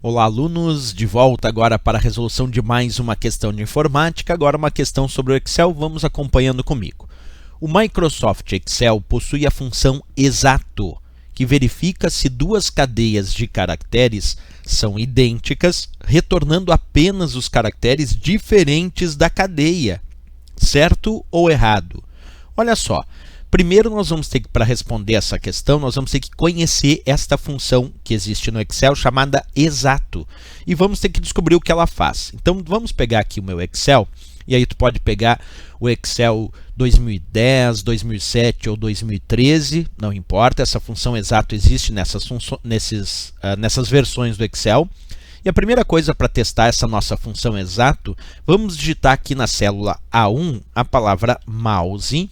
Olá, alunos, de volta agora para a resolução de mais uma questão de informática, agora uma questão sobre o Excel, vamos acompanhando comigo. O Microsoft Excel possui a função exato, que verifica se duas cadeias de caracteres são idênticas, retornando apenas os caracteres diferentes da cadeia, certo ou errado? Olha só. Primeiro, nós vamos ter que, para responder essa questão, nós vamos ter que conhecer esta função que existe no Excel chamada exato. E vamos ter que descobrir o que ela faz. Então, vamos pegar aqui o meu Excel. E aí tu pode pegar o Excel 2010, 2007 ou 2013, não importa. Essa função exato existe nessas versões do Excel. E a primeira coisa para testar essa nossa função exato, vamos digitar aqui na célula A1 a palavra mouse.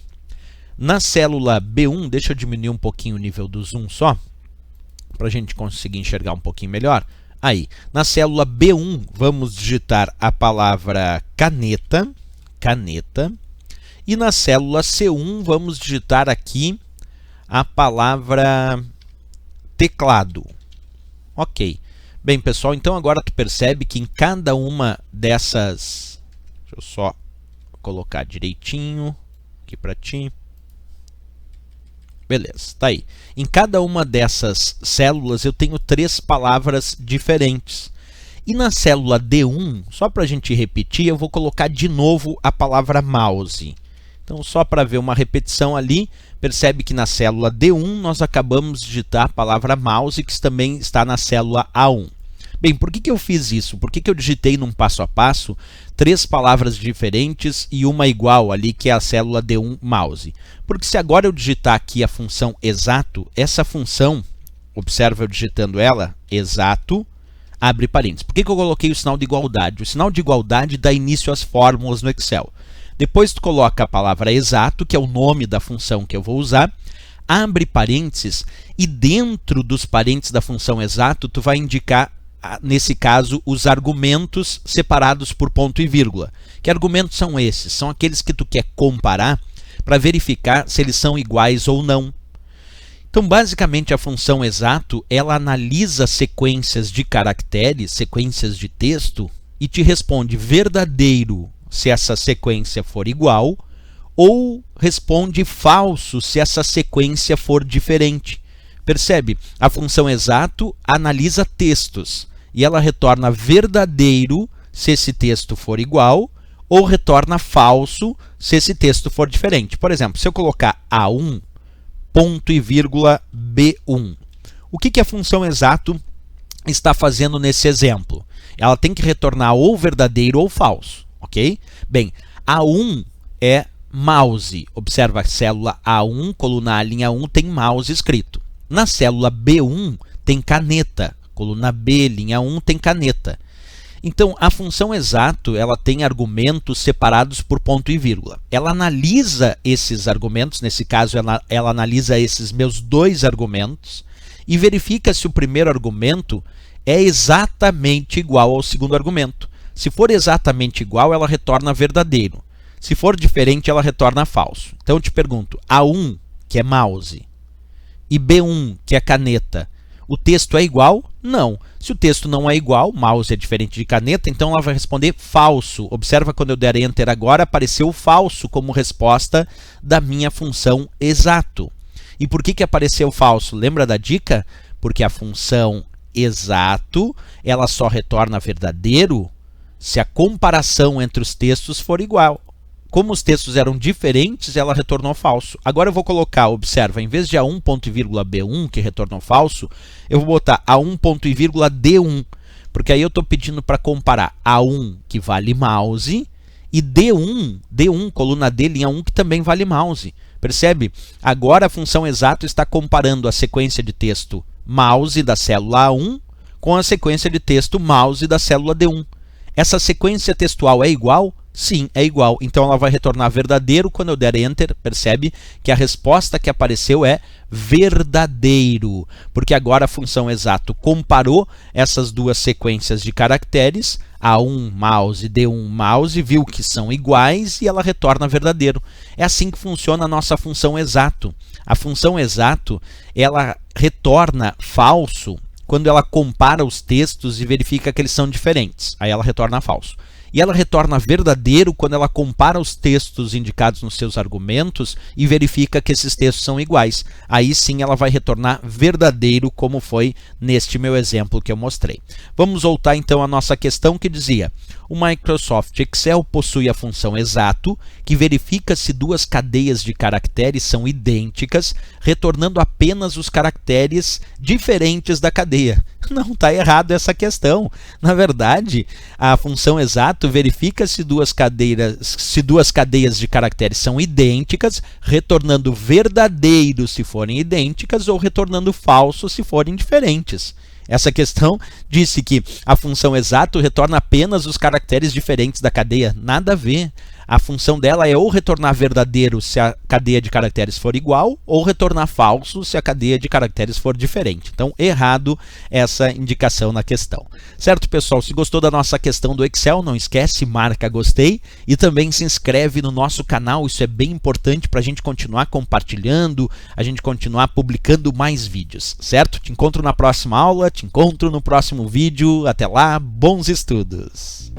Na célula B1, deixa eu diminuir um pouquinho o nível do zoom só, para a gente conseguir enxergar um pouquinho melhor. Aí, na célula B1, vamos digitar a palavra caneta, caneta. E na célula C1, vamos digitar aqui a palavra teclado. Ok. Bem, pessoal, então agora tu percebe que em cada uma dessas... Deixa eu só colocar direitinho aqui para ti. Beleza, tá aí. Em cada uma dessas células eu tenho três palavras diferentes. E na célula D1, só para a gente repetir, eu vou colocar de novo a palavra mouse. Então, só para ver uma repetição ali, percebe que na célula D1 nós acabamos de digitar a palavra mouse, que também está na célula A1. Bem, por que eu fiz isso? Por que eu digitei num passo a passo três palavras diferentes e uma igual ali, que é a célula D1 mouse? Porque se agora eu digitar aqui a função exato, essa função, observa eu digitando ela, exato, abre parênteses. Por que eu coloquei o sinal de igualdade? O sinal de igualdade dá início às fórmulas no Excel. Depois tu coloca a palavra exato, que é o nome da função que eu vou usar, abre parênteses e dentro dos parênteses da função exato tu vai indicar, nesse caso, os argumentos separados por ponto e vírgula. Que argumentos são esses? São aqueles que tu quer comparar para verificar se eles são iguais ou não. Então, basicamente, a função exato, ela analisa sequências de caracteres, sequências de texto, e te responde verdadeiro se essa sequência for igual, ou responde falso se essa sequência for diferente. Percebe? A função exato analisa textos e ela retorna verdadeiro se esse texto for igual ou retorna falso se esse texto for diferente. Por exemplo, se eu colocar A1, ponto e vírgula B1, o que a função exato está fazendo nesse exemplo? Ela tem que retornar ou verdadeiro ou falso, ok? Bem, A1 é mouse. Observa a célula A1, coluna A, linha 1, tem mouse escrito. Na célula B1 tem caneta, coluna B, linha 1, tem caneta. Então, a função exato, ela tem argumentos separados por ponto e vírgula. Ela analisa esses argumentos, nesse caso ela analisa esses meus dois argumentos e verifica se o primeiro argumento é exatamente igual ao segundo argumento. Se for exatamente igual, ela retorna verdadeiro. Se for diferente, ela retorna falso. Então, eu te pergunto, A1, que é mouse, e B1, que é caneta, o texto é igual? Não. Se o texto não é igual, mouse é diferente de caneta, então ela vai responder falso. Observa quando eu der Enter agora, apareceu falso como resposta da minha função exato. E por que apareceu falso? Lembra da dica? Porque a função exato, ela só retorna verdadeiro se a comparação entre os textos for igual. Como os textos eram diferentes, ela retornou falso. Agora eu vou colocar, observa, em vez de A1, ponto e vírgula B1, que retornou falso, eu vou botar A1, ponto e vírgula D1, porque aí eu estou pedindo para comparar A1, que vale mouse, e D1, coluna D, linha 1, que também vale mouse. Percebe? Agora a função exato está comparando a sequência de texto mouse da célula A1 com a sequência de texto mouse da célula D1. Essa sequência textual é igual? Sim, é igual. Então ela vai retornar verdadeiro quando eu der Enter. Percebe que a resposta que apareceu é verdadeiro, porque agora a função exato comparou essas duas sequências de caracteres, A1 mouse, D1 mouse, viu que são iguais e ela retorna verdadeiro. É assim que funciona a nossa função exato. A função exato, ela retorna falso quando ela compara os textos e verifica que eles são diferentes. Aí ela retorna falso. E ela retorna verdadeiro quando ela compara os textos indicados nos seus argumentos e verifica que esses textos são iguais. Aí sim ela vai retornar verdadeiro, como foi neste meu exemplo que eu mostrei. Vamos voltar então à nossa questão que dizia: o Microsoft Excel possui a função exato, que verifica se duas cadeias de caracteres são idênticas, retornando apenas os caracteres diferentes da cadeia. Não, está errado essa questão. Na verdade, a função exato verifica se duas cadeias de caracteres são idênticas, retornando verdadeiro se forem idênticas ou retornando falso se forem diferentes. Essa questão disse que a função exato retorna apenas os caracteres diferentes da cadeia. Nada a ver. A função dela é ou retornar verdadeiro se a cadeia de caracteres for igual, ou retornar falso se a cadeia de caracteres for diferente. Então, errado essa indicação na questão. Certo, pessoal? Se gostou da nossa questão do Excel, não esquece, marca gostei e também se inscreve no nosso canal. Isso é bem importante para a gente continuar compartilhando, a gente continuar publicando mais vídeos, certo? Te encontro na próxima aula, te encontro no próximo vídeo. Até lá, bons estudos!